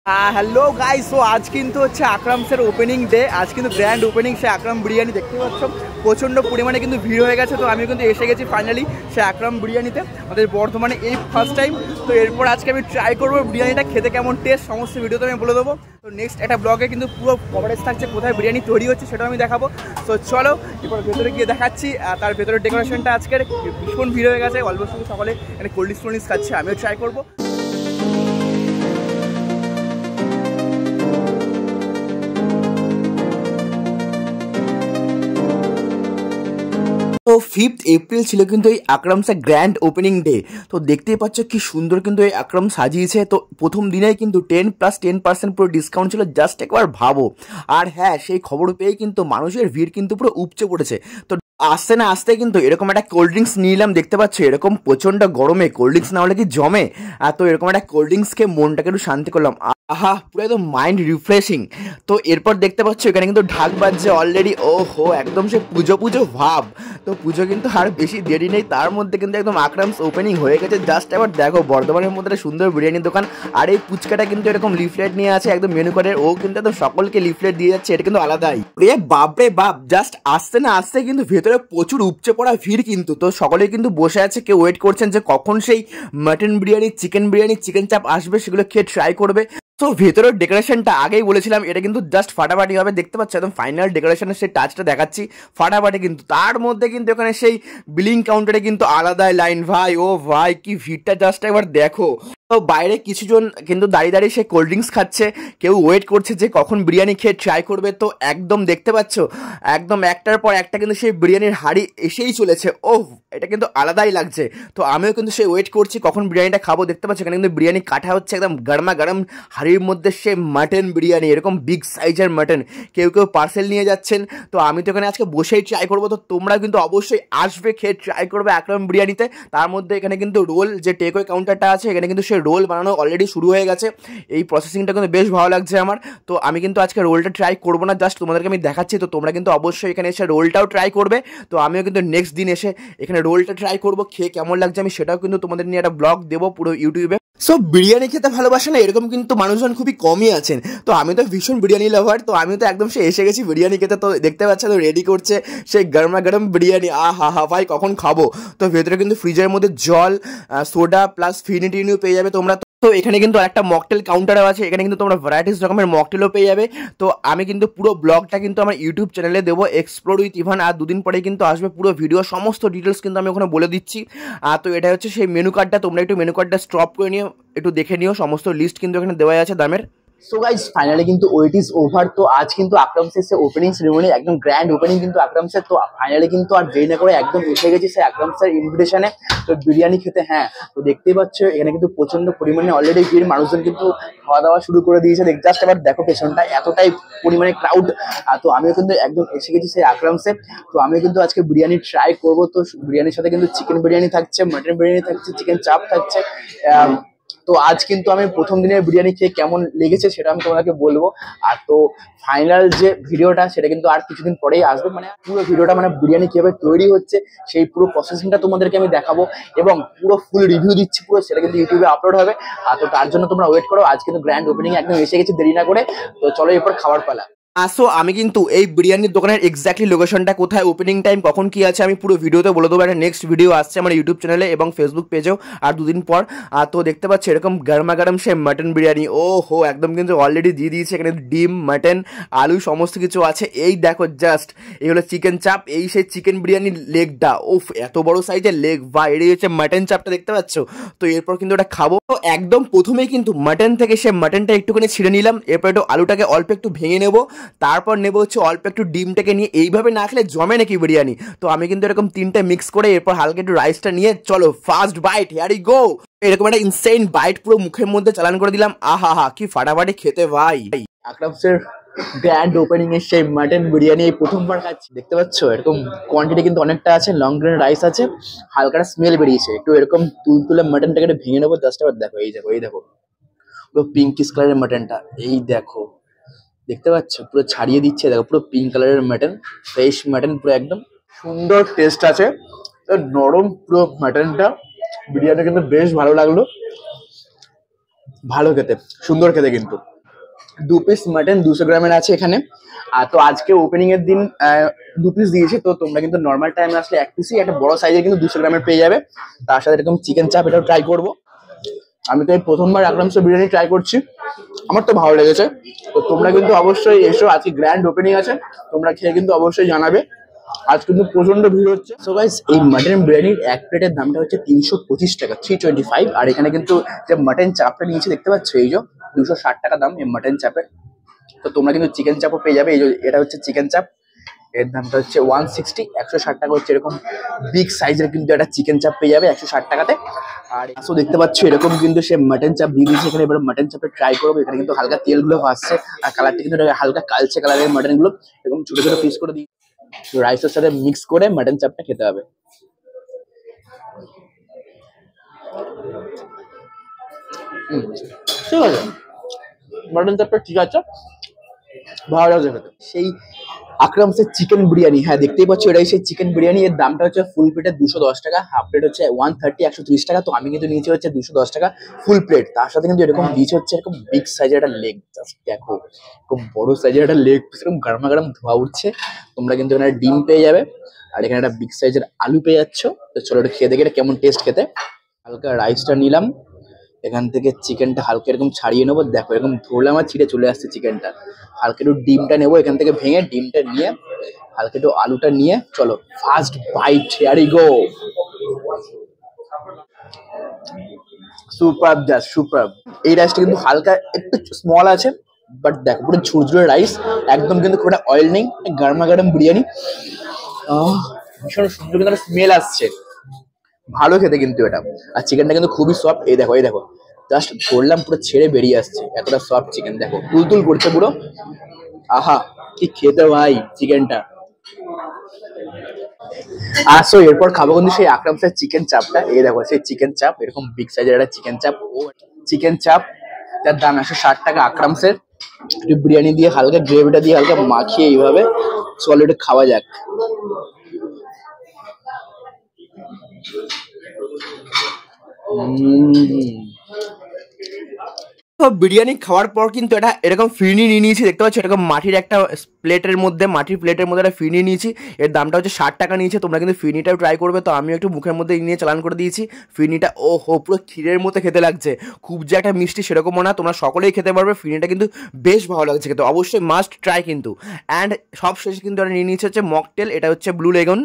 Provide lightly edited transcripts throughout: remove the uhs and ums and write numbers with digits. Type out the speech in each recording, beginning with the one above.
Hello guys, so আজ কিন্তু হচ্ছে আকরামসের ওপেনিং ডে। আজ কিন্তু গ্র্যান্ড ওপেনিং সে আকরাম বিরিয়ানি। দেখতে পাচ্ছ প্রচণ্ড পরিমাণে কিন্তু ভিড় হয়ে গেছে। তো আমি কিন্তু এসে গেছি ফাইনালি সে আকরাম বিরিয়ানিতে, আমাদের বর্ধমানে এই ফার্স্ট টাইম। তো এরপর আজকে আমি ট্রাই করবো বিরিয়ানিটা খেতে কেমন টেস্ট, সমস্ত ভিডিওতে আমি বলে দেবো। তো নেক্সট একটা ব্লগে কিন্তু পুরো কভারেজ থাকছে, কোথায় বিরিয়ানি তৈরি হচ্ছে সেটাও আমি দেখাবো। তো চলো এরপর ভেতরে গিয়ে দেখাচ্ছি। তার ভেতরের ডেকোরেশনটা আজকের ভীষণ ভিড় হয়ে গেছে, অল্প সময় সকলে এখানে কোল্ড ড্রিঙ্কস খাচ্ছে, আমিও ট্রাই করবো। তো 5th এপ্রিল ছিল কিন্তু এই আকরামসের গ্র্যান্ড ওপেনিং ডে। তো দেখতেই পাচ্ছ কি সুন্দর কিন্তু এই আকরাম সাজিয়েছে। তো প্রথম দিনেই কিন্তু 10+10% পুরো ডিসকাউন্ট ছিল, জাস্ট একবার ভাবো। আর হ্যাঁ, সেই খবর পেয়ে কিন্তু মানুষের ভিড় কিন্তু পুরো উপচে পড়েছে। তো আসতে না আসতে কিন্তু এরকম একটা কোল্ড ড্রিঙ্কস নিলাম, দেখতে পাচ্ছ এরকম প্রচণ্ড গরমে কোল্ড ড্রিঙ্কস না হলে কি জমে। আর তো এরকম একটা কোল্ড ড্রিঙ্কস খেয়ে মনটাকে একটু শান্তি করলাম। আহা, পুরো একদম মাইন্ড রিফ্রেশিং। তো এরপর দেখতে পাচ্ছ এখানে কিন্তু ঢাক বাজছে অলরেডি। ও হো, একদম সে পুজো পুজো ভাব। তো পুজো কিন্তু আর বেশি দেরি নেই, তার মধ্যে কিন্তু একদম আকরামস ওপেনিং হয়ে গেছে। জাস্ট এবার দেখো বর্ধমানের মধ্যে একটা সুন্দর বিরিয়ানির দোকান। আর এই ফুচকাটা কিন্তু এরকম লিফলেট নিয়ে আছে একদম মেনু কার্ডের। ও কিন্তু একদম সকলকে লিফলেট দিয়ে যাচ্ছে, এটা কিন্তু আলাদাই। রে বাপরে বাপ, জাস্ট আসতে না আসতে কিন্তু ভেতরে প্রচুর উপচে পড়া ভিড় কিন্তু। তো সকলে কিন্তু বসে আছে, কেউ ওয়েট করছেন যে কখন সেই mutton biryani, chicken biryani, chicken চাপ আসবে, সেগুলো খেয়ে ট্রাই করবে। তো ভেতরের ডেকোরেশনটা আগেই বলেছিলাম, এটা কিন্তু জাস্ট ফাটাফাটি হবে। দেখতে পাচ্ছ একদম ফাইনাল ডেকোরেশনের সেই টাচটা দেখাচ্ছি, ফাটাফাটি কিন্তু। তার মধ্যে কিন্তু এখানে সেই বিলিং কাউন্টারে কিন্তু আলাদাই লাইন। ভাই ও ভাই, কি ভিড়টা জাস্ট একবার দেখো। তো বাইরে কিছুজন কিন্তু দাঁড়িয়ে দাঁড়িয়ে সে কোল্ড ড্রিঙ্কস খাচ্ছে, কেউ ওয়েট করছে যে কখন বিরিয়ানি খেয়ে ট্রাই করবে। তো একদম দেখতে পাচ্ছ একদম একটার পর একটা কিন্তু সেই বিরিয়ানির হাড়ি এসেই চলেছে। ও, এটা কিন্তু আলাদাই লাগছে। তো আমিও কিন্তু সেই ওয়েট করছি কখন বিরিয়ানিটা খাবো। দেখতে পাচ্ছ এখানে কিন্তু বিরিয়ানি কাটা হচ্ছে একদম গরমা গরম হাড়ির মধ্যে। সে মাটন বিরিয়ানি, এরকম বিগ সাইজের মাটন, কেউ কেউ পার্সেল নিয়ে যাচ্ছেন। তো আমি তো এখানে আজকে বসেই ট্রাই করবো। তো তোমরা কিন্তু অবশ্যই আসবে, খেয়ে ট্রাই করবে আকরাম বিরিয়ানিতে। তার মধ্যে এখানে কিন্তু রোল, যে টেকওয়ে কাউন্টারটা আছে, এখানে কিন্তু সে রোল বানানো অলরেডি শুরু হয়ে গেছে। এই প্রসেসিংটা কিন্তু বেশ ভালো লাগছে আমার। তো আমি কিন্তু আজকে রোলটা ট্রাই করবো না, জাস্ট তোমাদেরকে আমি দেখাচ্ছি। তো তোমরা কিন্তু অবশ্যই এখানে এসে রোলটাও ট্রাই করবে। তো আমিও কিন্তু নেক্সট দিন এসে এখানে রোলটা ট্রাই করবো, খেয়ে কেমন লাগছে আমি সেটাও কিন্তু তোমাদের নিয়ে একটা ব্লগ দেবো পুরো ইউটিউবে। সো বিরিয়ানি খেতে ভালোবাসে না এরকম কিন্তু মানুষজন খুবই কমই আছেন। তো আমি তো ভীষণ বিরিয়ানি লাভার, তো আমি তো একদম সে এসে গেছি বিরিয়ানি খেতে। তো দেখতে পাচ্ছ তো রেডি করছে সেই গরমা গরম বিরিয়ানি। হা হা ভাই, কখন খাবো। তো ভেতরে কিন্তু ফ্রিজের মধ্যে জল, সোডা প্লাস ফিনি টিনিও পেয়ে যাবে তোমরা। তো এখানে কিন্তু একটা মকটেল কাউন্টারও আছে, এখানে কিন্তু তোমরা ভ্যারাইটিস রকমের মকটেলও পেয়ে যাবে। তো আমি কিন্তু পুরো ব্লগটা কিন্তু আমার ইউটিউব চ্যানেলে দেবো, এক্সপ্লোর উইথ ইভান। আর দুদিন পরেই কিন্তু আসবে পুরো ভিডিও, সমস্ত ডিটেলস কিন্তু আমি ওখানে বলে দিচ্ছি। তো এটা হচ্ছে সেই মেনু কার্ডটা, তোমরা একটু মেনু কার্ডটা স্টপ করে নিও, একটু দেখে নিও, সমস্ত লিস্ট কিন্তু এখানে দেওয়া আছে দামের। সো গাইস, ফাইনালি কিন্তু ওয়েট ইজ ওভার। তো আজ কিন্তু আকরামসের সে ওপেনিং সেরিমনি, একদম গ্র্যান্ড ওপেনিং কিন্তু আকরামসের। তো ফাইনালি কিন্তু আর দেরি না করে একদম এসে গেছি সেই আকরামসের ইনভিটেশনে, তো বিরিয়ানি খেতে। হ্যাঁ, তো দেখতেই পাচ্ছ এখানে কিন্তু প্রচন্ড পরিমাণে অলরেডি ভিড়, মানুষজন কিন্তু খাওয়া দাওয়া শুরু করে দিয়েছে। জাস্ট আবার দেখো পেছনটা এতটাই পরিমাণে ক্রাউড। তো আমিও কিন্তু একদম এসে গেছি সেই আকরামসে। তো আমিও কিন্তু আজকে বিরিয়ানি ট্রাই করবো। তো বিরিয়ানির সাথে কিন্তু চিকেন বিরিয়ানি থাকছে, মাটন বিরিয়ানি থাকছে, চিকেন চাপ থাকছে। তো আজ কিন্তু আমি প্রথম দিনের বিরিয়ানি খেয়ে কেমন লেগেছে সেটা আমি তোমাকে বলবো। আর তো ফাইনাল যে ভিডিওটা সেটা কিন্তু আর কিছুদিন পরেই আসবে, মানে পুরো ভিডিওটা, মানে বিরিয়ানি কিভাবে তৈরি হচ্ছে সেই পুরো প্রসেসিংটা তোমাদেরকে আমি দেখাবো এবং পুরো ফুল রিভিউ দিচ্ছি পুরো, সেটা কিন্তু ইউটিউবে আপলোড হবে। তো তার জন্য তোমরা ওয়েট করো। আজ কিন্তু গ্র্যান্ড ওপেনিং একদম এসে গেছে, দেরি না করে। তো চলো এরপর খাবার পালা। সো আমি কিন্তু এই বিরিয়ানির দোকানের এক্স্যাক্টলি লোকেশনটা কোথায়, ওপেনিং টাইম কখন কি আছে, আমি পুরো ভিডিওতে বলে দেবো। একটা নেক্সট ভিডিও আসছে আমার ইউটিউব চ্যানেলে এবং ফেসবুক পেজেও আর দুদিন পর। তো দেখতে পাচ্ছি এরকম গরমা গরম সে মাটন বিরিয়ানি। ও হো, একদম কিন্তু অলরেডি দিয়ে দিয়েছে। এখানে ডিম, মাটন, আলু সমস্ত কিছু আছে। এই দেখো জাস্ট, এই হলো চিকেন চাপ, এই সেই চিকেন বিরিয়ানির লেগটা। ওফ, এত বড় সাইজের লেগ ভাই। এটাই হচ্ছে মাটন চাপটা, দেখতে পাচ্ছ। তো এরপর কিন্তু ওটা খাবো। তো একদম প্রথমেই কিন্তু মাটন থেকে সে মাটনটা একটুখানি ছিঁড়ে নিলাম। এরপর একটু আলুটাকে অল্প একটু ভেঙে নেবো, তারপর নেবো হচ্ছে অল্প একটু ডিমটাকে নিয়ে। এইভাবে না খেলে জমে নাকি বিরিয়ানি। তো আমি কিন্তু এরকম তিনটে মিক্স করে এরপর হালকা একটু রাইসটা নিয়ে চলো ফার্স্ট বাইট, হিয়ার ই গো। এরকম একটা ইনসেইন বাইট পুরো মুখের মধ্যে চালান করে দিলাম। আহা হা, কি ফাটাফাটি খেতে ভাই। আকরামসের গ্র্যান্ড ওপেনিং এর সেই মাটন বিরিয়ানি এই প্রথমবার খাচ্ছি। দেখতে পাচ্ছ এরকম কোয়ান্টিটি কিন্তু অনেকটা আছে, লং গ্রেন রাইস আছে, হালকা স্মেল বেরিয়েছে। একটু এরকম তুলতুলে মাটনটাকে ভেঙে নেবো। জাস্ট আবার দেখো, এই দেখো, এই দেখো পুরো পিঙ্কিশ কালারের মাটনটা। এই দেখো, দেখতে পাচ্ছ পুরো ছাড়িয়ে দিচ্ছে। দেখো পুরো পিঙ্ক কালারের মাটন, ফ্রেশ মাটন, পুরো একদম সুন্দর টেস্ট আছে, নরম পুরো মাটনটা। বিরিয়ানি কিন্তু বেশ ভালো লাগলো, ভালো খেতে, সুন্দর খেতে কিন্তু। দু পিস মাটন 200 গ্রামের আছে এখানে। আর তো আজকে ওপেনিং এর দিন 2 পিস দিয়েছে, তো তোমরা কিন্তু নর্মাল টাইমে আসলে 1 পিসই, একটা বড় সাইজের কিন্তু 200 গ্রামের পেয়ে যাবে। তার সাথে এরকম চিকেন চাপ, এটাও ট্রাই করবো। আমি তো এই প্রথমবার আকরামস বিরিয়ানি ট্রাই করছি, আমার তো ভালো লেগেছে। তো তোমরা কিন্তু অবশ্যই এসো, আজকে গ্র্যান্ড ওপেনিং আছে, তোমরা খেয়ে কিন্তু অবশ্যই জানাবে। আজ কিন্তু প্রচন্ড ভিড় হচ্ছে। সো গাইস, এই মাটন বিরিয়ানির এক প্লেটের দামটা হচ্ছে 325 টাকা, 325। আর এখানে কিন্তু যে মাটন চাপটা নিয়েছে দেখতে পাচ্ছ, এই যে 260 টাকা দাম এই মাটন চাপের। তো তোমরা কিন্তু চিকেন চাপও পেয়ে যাবে। এই যে এটা হচ্ছে চিকেন চাপ, এর দামটা হচ্ছে 160, 160 টাকা হচ্ছে। এরকম বিগ সাইজের কিন্তু একটা চিকেন চাপ পেয়ে যাবে 160 টাকাতে। আর আসো দেখতে পাচ্ছ এরকম কিন্তু সে মাটন চাপ দিয়ে দিয়েছে এখানে। এবার মাটন চাপে ট্রাই করবো। এখানে কিন্তু হালকা তেলগুলো ভাসছে, আর কালারটা কিন্তু হালকা কালচে কালারের মাটন গুলো এরকম ছোট ছোট পিস করে দিই। রাইসের সাথে মিক্স করে মাটন চাপটা খেতে হবে। ঠিক আছে, মাটন চাপটা ঠিক আছে, ভালো লাগছে খেতে। সেই আকরামসের চিকেন বিরিয়ানি, হ্যাঁ দেখতেই পাচ্ছ এটাই সেই চিকেন বিরিয়ানি। এর দামটা হচ্ছে ফুল প্লেটের 210 টাকা, হাফ প্লেট হচ্ছে 130, 130 টাকা। তো আমি কিন্তু নিচে হচ্ছে 210 টাকা ফুল প্লেট। তার সাথে কিন্তু এরকম দিয়েছে হচ্ছে এরকম বিগ সাইজের একটা লেগ। জাস্ট দেখো, এরকম বড় সাইজের একটা লেগ পিস, এরকম গরমা গরম ধোয়া উঠছে। তোমরা কিন্তু এখানে ডিম পেয়ে যাবে, আর এখানে একটা বিগ সাইজের আলু পেয়ে যাচ্ছ। তো চলো এটা খেয়ে দেখে এটা কেমন টেস্ট খেতে। হালকা রাইসটা নিলাম, এখান থেকে চিকেনটা হালকা এরকম ছাড়িয়ে নেবো। দেখো এরকম ধরলাম আর ছিঁড়ে চলে আসছে চিকেনটা। হালকা একটু ডিমটা নেবো এখান থেকে ভেঙে, ডিমটা নিয়ে হালকা একটু আলুটা নিয়ে, চলো first bite, here we go. Super, just super. এই রাইসটা কিন্তু হালকা একটু স্মল আছে, বাট দেখো পুরো ঝুরঝুরে রাইস, একদম কিন্তু খুব একটা অয়েল নেই, গরমা গরম বিরিয়ানি। ভীষণ সুন্দর কিন্তু একটা স্মেল আসছে, ভালো খেতে কিন্তু এটা। আর চিকেনটা কিন্তু খুবই সফট, এই দেখো এই দেখো, জাস্ট ধরলাম পুরো ছেড়ে বেরিয়ে আসছে, এতটা সফট চিকেন। দেখো তুলতুল করছে পুরো, আহা কি খেতে ভাই চিকেনটা। আসো এরপর খাবো কিন্তু সেই আকরামসের চিকেন চাপটা। এই দেখো সেই চিকেন চাপ, এরকম বিগ সাইজের একটা চিকেন চাপ। ও চিকেন চাপ, যার দাম 160 টাকা আকরামসের। একটু বিরিয়ানি দিয়ে হালকা গ্রেভিটা দিয়ে হালকা মাখিয়ে এইভাবে চলো একটু খাওয়া যাক। তো বিরিয়ানি খাওয়ার পর কিন্তু এটা এরকম ফিরনি নিয়ে নিয়েছি, দেখতে পাচ্ছ এরকম মাটির একটা প্লেটের মধ্যে, মাটির প্লেটের মধ্যে একটা ফিরনি নিয়েছি। এর দামটা হচ্ছে 60 টাকা নিয়েছে। তোমরা কিন্তু ফিরনিটাও ট্রাই করবে। তো আমি একটু মুখের মধ্যে নিয়ে চালান করে দিয়েছি ফিরনিটা। ও হো, পুরো ক্ষীরের মতো খেতে লাগছে, খুব যে একটা মিষ্টি সেরকমও না, তোমরা সকলেই খেতে পারবে। ফিরনিটা কিন্তু বেশ ভালো লাগছে খেতে, অবশ্যই মাস্ট ট্রাই কিন্তু। অ্যান্ড সব শেষে কিন্তু এটা নিয়ে নিয়েছে হচ্ছে মকটেল, এটা হচ্ছে ব্লু লেগন।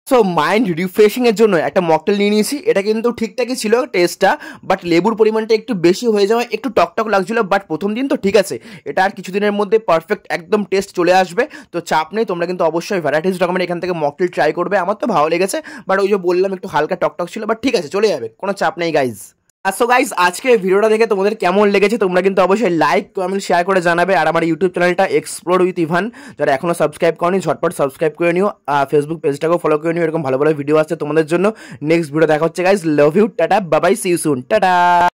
সো মাইন্ড রিফ্রেশিং এর জন্য একটা মকটেল নিয়ে নিয়েছি। এটা কিন্তু ঠিকঠাকই ছিল টেস্টটা, বাট লেবুর পরিমাণটা একটু বেশি হয়ে যাওয়া একটু টকটক লাগছিল। বাট প্রথম দিন তো ঠিক আছে, এটা আর কিছুদিনের মধ্যে পারফেক্ট একদম টেস্ট চলে আসবে। তো চাপ নেই, তোমরা কিন্তু অবশ্যই ভ্যারাইটিস রকমের এখান থেকে মকটেল ট্রাই করবে। আমার তো ভালো লেগেছে, বাট ওই যে বললাম একটু হালকা টকটক ছিল, বাট ঠিক আছে চলে যাবে, কোনো চাপ নেই গাইজ। সো গাইজ, আজকে ভিডিওটা দেখে তোমাদের কেমন লেগেছে তোমরা কিন্তু অবশ্যই লাইক কমেন্ট শেয়ার করে জানাবে। আর আমার ইউটিউব চ্যানেলটা এক্সপ্লোর উইথ ইভান, যারা এখনো সাবস্ক্রাইব করনি ঝটপট সাবস্ক্রাইব করে নিও। ফেসবুক পেজটাকেও ফলো করে নিও, এরকম ভালো ভালো ভিডিও আসছে তোমাদের জন্য। নেক্সট ভিডিও দেখা হচ্ছে গাইজ, লাভ ইউ, টাটা বাবাই, সি ইউ সুন, টাটা।